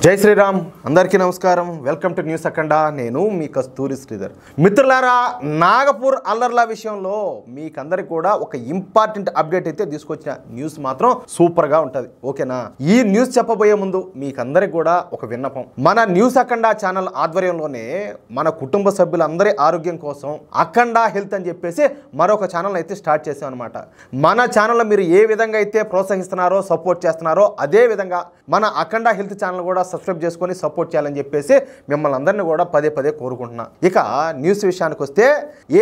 జై శ్రీరామ్ అందరికీ నమస్కారం వెల్కమ్ టు న్యూస్ అఖండ నేను మీ కస్తూరి శ్రీధర్ మిత్రులారా నాగపూర్ అల్లర్ల విషయంలో మీకందరికి కూడా ఒక ఇంపార్టెంట్ అప్డేట్ అయితే తీసుకొచ్చిన న్యూస్ మాత్రం సూపర్ గా ఉంటది ఓకేనా ఈ న్యూస్ చెప్పబోయే ముందు మీకందరికి కూడా ఒక విన్నపం మన న్యూస్ అఖండ ఛానల్ ఆధ్వర్యంలోనే మన కుటుంబ సభ్యులందరి ఆరోగ్యం కోసం అఖండ హెల్త్ అని చెప్పేసి మరొక ఛానల్ అయితే స్టార్ట్ చేసాం అనమాట మన ఛానల్లో మీరు ఏ విధంగా అయితే ప్రోత్సహిస్తున్నారో సపోర్ట్ చేస్తున్నారో అదే విధంగా మన అఖండ హెల్త్ ఛానల్ కూడా సబ్స్క్రైబ్ చేసుకొని సపోర్ట్ చేయాలని చెప్పేసి మిమ్మల్ని అందరినీ కూడా పదే పదే కోరుకుంటున్నా ఇక న్యూస్ విషయానికి వస్తే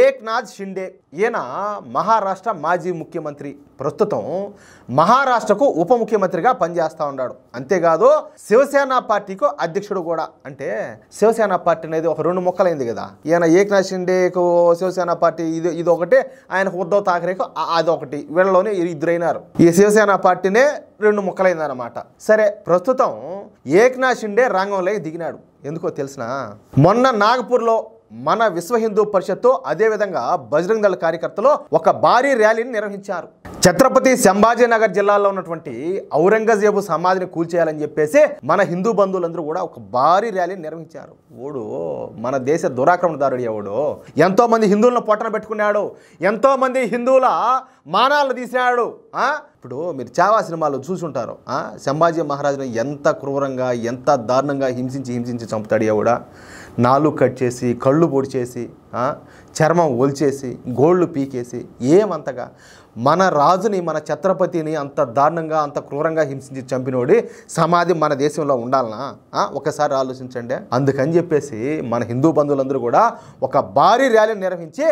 ఏక్నాథ్ షిండే ఈయన మహారాష్ట్ర మాజీ ముఖ్యమంత్రి ప్రస్తుతం మహారాష్ట్రకు ఉప ముఖ్యమంత్రిగా పనిచేస్తూ ఉన్నాడు అంతేకాదు శివసేన పార్టీకు అధ్యక్షుడు కూడా అంటే శివసేన పార్టీ అనేది ఒక రెండు ముక్కలైంది కదా ఈయన ఏక్నాథ్ షిండేకు శివసేన పార్టీ ఇది ఒకటి ఆయనకు ఉద్ధవ్ ఠాక్రేకు అదొకటి వీళ్ళలోనే ఇద్దరైనారు ఈ శివసేన పార్టీనే రెండు ముక్కలైందన్నమాట సరే ప్రస్తుతం ఏక్నాథ్ షిండే రంగంలోకి దిగినాడు ఎందుకో తెలిసిన మొన్న నాగపూర్లో మన విశ్వ హిందూ పరిషత్తు అదేవిధంగా బజరంగ్ దళ కార్యకర్తలు ఒక భారీ ర్యాలీని నిర్వహించారు ఛత్రపతి సంభాజీనగర్ జిల్లాలో ఉన్నటువంటి ఔరంగజేబు సమాధిని కూల్చేయాలని చెప్పేసి మన హిందూ బంధువులందరూ కూడా ఒక భారీ ర్యాలీని నిర్వహించారు ఓడు మన దేశ దురాక్రమణదారుడు ఎవడు ఎంతో మంది హిందువులను పొట్టన పెట్టుకున్నాడు ఎంతో మంది హిందువుల మానాలను తీసినాడు ఇప్పుడు మీరు చావా సినిమాలో చూసుంటారు సంభాజీ మహారాజును ఎంత క్రూరంగా ఎంత దారుణంగా హింసించి చంపుతాడు ఎవడా నాలుగు కట్ చేసి కళ్ళు పొడి చేసి చర్మం ఒలిచేసి గోళ్ళు పీకేసి ఏమంతగా మన రాజుని మన ఛత్రపతిని అంత దారుణంగా అంత క్రూరంగా హింసించి చంపినోడి సమాధి మన దేశంలో ఉండాలనా ఒకసారి ఆలోచించండి అందుకని చెప్పేసి మన హిందూ బంధువులందరూ కూడా ఒక భారీ ర్యాలీ నిర్వహించి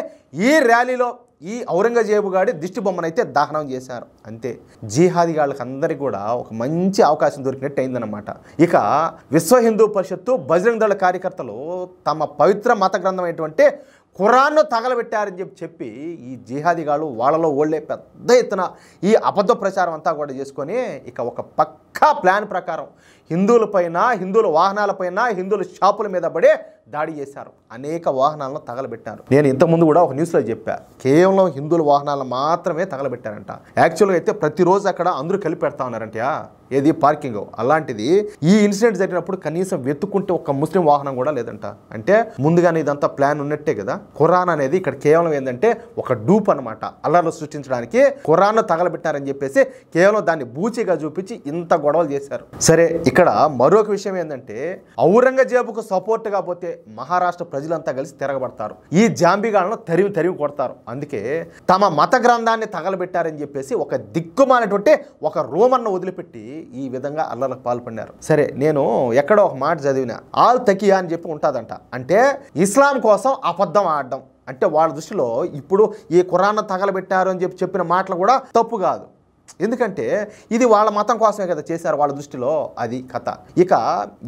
ఈ ర్యాలీలో ఈ ఔరంగజేబు గాడి దిష్టి బొమ్మనైతే దహనం చేశారు అంతే జిహాదీ గాళ్ళకి అందరికీ కూడా ఒక మంచి అవకాశం దొరికినట్టు అయిందన్నమాట ఇక విశ్వ హిందూ పరిషత్తు బజరంగ్ దళ కార్యకర్తలు తమ పవిత్ర మత గ్రంథమైనటువంటి ఖురాన్ను తగలబెట్టారని చెప్పి ఈ జిహాదీగాళ్ళు వాళ్ళలో ఓళ్ళే పెద్ద ఎత్తున ఈ అబద్ధ ప్రచారం అంతా కూడా చేసుకొని ఇక ఒక పక్కా ప్లాన్ ప్రకారం హిందువులపైన హిందువుల వాహనాలపైన హిందువుల షాపుల మీద పడి దాడి చేశారు అనేక వాహనాలను తగలబెట్టారు నేను ఇంతకుముందు కూడా ఒక న్యూస్లో చెప్పా కేవలం హిందువుల వాహనాలను మాత్రమే తగలబెట్టారంట యాక్చువల్గా అయితే ప్రతిరోజు అక్కడ అందరూ కలిపి పెడతా ఉన్నారంట ఏది పార్కింగ్ అలాంటిది ఈ ఇన్సిడెంట్ జరిగినప్పుడు కనీసం వెతుక్కుంటే ఒక ముస్లిం వాహనం కూడా లేదంట అంటే ముందుగానే ఇదంతా ప్లాన్ ఉన్నట్టే కదా ఖురాన్ అనేది ఇక్కడ కేవలం ఏంటంటే ఒక డూప్ అనమాట అల్లర్లు సృష్టించడానికి ఖురాన్ను తగలబెట్టారని చెప్పేసి కేవలం దాన్ని బూచిగా చూపించి ఇంత గొడవలు చేశారు సరే ఇక్కడ మరొక విషయం ఏంటంటే ఔరంగజేబుకు సపోర్ట్గా పోతే మహారాష్ట్ర ప్రజలంతా కలిసి తిరగబడతారు ఈ జాంబిగాలను తరిమి కొడతారు అందుకే తమ మత గ్రంథాన్ని తగలబెట్టారని చెప్పేసి ఒక దిక్కుమానటువంటి ఒక రోమన్ను వదిలిపెట్టి ఈ విధంగా అల్లర్లకు పాల్పడినారు సరే నేను ఎక్కడో ఒక మాట చదివిన ఆల్ తకియా అని చెప్పి ఉంటుందంట అంటే ఇస్లాం కోసం అబద్ధం ఆడడం అంటే వాళ్ళ దృష్టిలో ఇప్పుడు ఈ ఖురాన్ తగలబెట్టారు అని చెప్పిన మాటలు కూడా తప్పు కాదు ఎందుకంటే ఇది వాళ్ళ మతం కోసమే కదా చేశారు వాళ్ళ దృష్టిలో అది కథ ఇక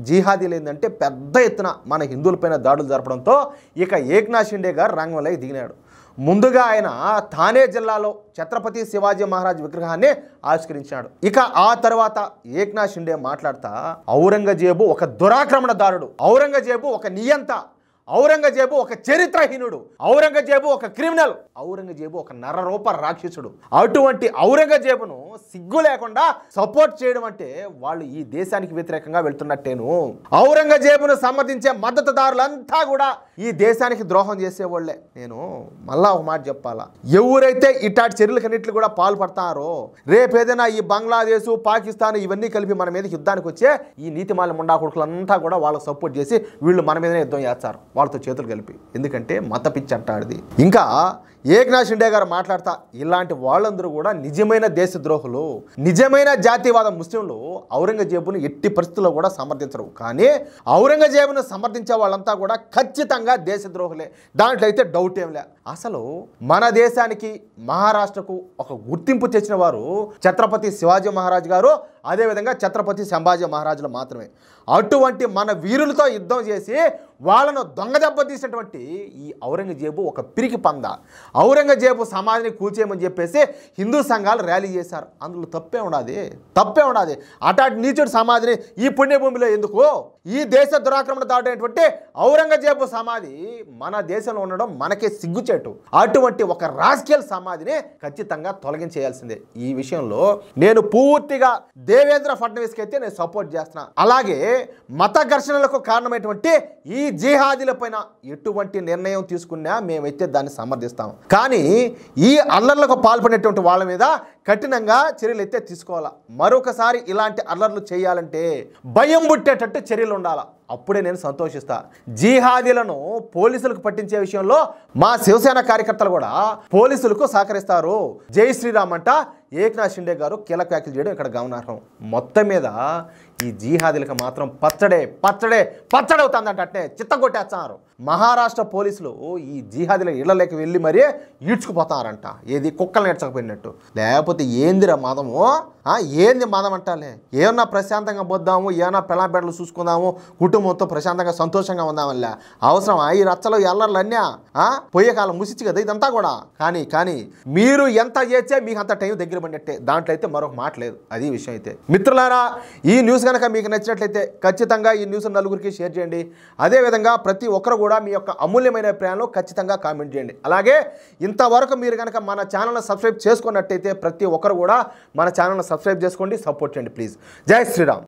జిహాదీలు ఏంటంటే పెద్ద ఎత్తున మన హిందువులపైన దాడులు జరపడంతో ఇక ఏక్నాథ్ షిండే గారు రంగంలోకి దిగినాడు ముందుగా ఆయన థానే జిల్లాలో ఛత్రపతి శివాజీ మహారాజ్ విగ్రహాన్ని ఆవిష్కరించాడు ఇక ఆ తర్వాత ఏక్నాథ్ షిండే మాట్లాడుతా ఔరంగజేబు ఒక దురాక్రమణదారుడు ఔరంగజేబు ఒక నియంత ఔరంగజేబు ఒక చరిత్రహీనుడు ఔరంగజేబు ఒక క్రిమినల్ ఔరంగజేబు ఒక నరరూప రాక్షసుడు అటువంటి ఔరంగజేబును సిగ్గు లేకుండా సపోర్ట్ చేయడం అంటే వాళ్ళు ఈ దేశానికి వ్యతిరేకంగా వెళ్తున్నట్టేను ఔరంగజేబును సమర్థించే మద్దతుదారులంతా కూడా ఈ దేశానికి ద్రోహం చేసేవాళ్లే నేను మళ్ళా ఒక మాట చెప్పాలా ఎవరైతే ఇట్లాంటి చర్యలకన్నింటిలో కూడా పాల్పడతారో రేపేదైనా ఈ బంగ్లాదేశ్ పాకిస్తాన్ ఇవన్నీ కలిపి మన మీద యుద్ధానికి వచ్చే ఈ నీతిమాల ముండా కొడుకులంతా కూడా వాళ్ళకు సపోర్ట్ చేసి వీళ్ళు మన మీదనే యుద్ధం చేస్తారు వాళ్ళతో చేతులు కలిపి ఎందుకంటే మత పిచ్చి అంటాడిది ఇంకా ఏక్నాథ్ షిండే గారు మాట్లాడతా ఇలాంటి వాళ్ళందరూ కూడా నిజమైన దేశద్రోహులు నిజమైన జాతీయవాద ముస్లింలు ఔరంగజేబును ఎట్టి పరిస్థితుల్లో కూడా సమర్థించరు కానీ ఔరంగజేబును సమర్థించే వాళ్ళంతా కూడా ఖచ్చితంగా దేశద్రోహులే దాంట్లో అయితే డౌట్ ఏం లే అసలు మన దేశానికి మహారాష్ట్రకు ఒక గుర్తింపు తెచ్చిన వారు ఛత్రపతి శివాజీ మహారాజ్ గారు అదేవిధంగా ఛత్రపతి సంభాజీ మహారాజులు మాత్రమే అటువంటి మన వీరులతో యుద్ధం చేసి వాళ్ళను దొంగ దెబ్బ తీసినటువంటి ఈ ఔరంగజేబు ఒక పిరికి పంద ఔరంగజేబు సమాధిని కూల్చేయమని చెప్పేసి హిందూ సంఘాలు ర్యాలీ చేశారు. అందులో తప్పే ఉండదు. అటాటి నీచుడి సమాధిని ఈ పుణ్యభూమిలో ఎందుకు? ఈ దేశ దురాక్రమణ దాటైనటువంటి ఔరంగజేబు సమాధి మన దేశంలో ఉండడం మనకే సిగ్గుచేటు. అటువంటి ఒక రాజకీయ సమాధిని ఖచ్చితంగా తొలగించేయాల్సిందే. ఈ విషయంలో నేను పూర్తిగా దేవేంద్ర ఫడ్నవీస్కి అయితే నేను సపోర్ట్ చేస్తున్నా. అలాగే మత ఘర్షణలకు కారణమైనటువంటి ఈ జిహాదీల పైన ఎటువంటి నిర్ణయం తీసుకున్నా మేమైతే దాన్ని సమర్థిస్తాం. కానీ ఈ అల్లర్లకు పాల్పడినటువంటి వాళ్ళ మీద కఠినంగా చర్యలు అయితే తీసుకోవాలా. మరొకసారి ఇలాంటి అల్లర్లు చేయాలంటే భయం పుట్టేటట్టు చర్యలు ఉండాలా. అప్పుడే నేను సంతోషిస్తా. జిహాదీలను పోలీసులకు పట్టించే విషయంలో మా శివసేన కార్యకర్తలు కూడా పోలీసులకు సహకరిస్తారు. జై శ్రీరామ్ అంట ఏక్నాథ్ షిండే గారు కీలక వ్యాఖ్యలు చేయడం ఇక్కడ గమనార్హం. మొత్తం మీద ఈ జిహాదీలకు మాత్రం పచ్చడవుతుందంట. అట్నే చిత్తగొట్టేస్తున్నారు. మహారాష్ట్ర పోలీసులు ఈ జిహాదీల ఇళ్లలోకి వెళ్ళి మరీ ఈడ్చుకుపోతున్నారంట. ఏది కుక్కలు నేర్చకపోయినట్టు. లేకపోతే ఏందిరా మదము? ఏంది మదం అంటాలే? ఏమన్నా ప్రశాంతంగా పోద్దాము, ఏమన్నా పెళ్ళాబెడ్డలు చూసుకుందాము, కుటుంబంతో ప్రశాంతంగా సంతోషంగా ఉందామల్లా అవసరం ఈ రచ్చలు ఎల్లర్లు అన్నా పోయే కాలం ముసిచ్చు కదా ఇదంతా కూడా. కానీ మీరు ఎంత చేస్తే మీకు అంత టైం దగ్గర పడినట్టే. దాంట్లో అయితే మరొక మాట లేదు. అది విషయం అయితే. మిత్రులారా, ఈ న్యూస్ కనుక మీకు నచ్చినట్లయితే ఖచ్చితంగా ఈ న్యూస్ నలుగురికి షేర్ చేయండి. అదేవిధంగా ప్రతి ఒక్కరు కూడా మీ యొక్క అమూల్యమైన అభిప్రాయాలను ఖచ్చితంగా కామెంట్ చేయండి. అలాగే ఇంతవరకు మీరు కనుక మన ఛానల్ని సబ్స్క్రైబ్ చేసుకున్నట్టయితే ప్రతి ఒక్కరు కూడా మన ఛానల్ని సబ్స్క్రైబ్ చేసుకోండి, సపోర్ట్ చేయండి ప్లీజ్. జై శ్రీరామ్.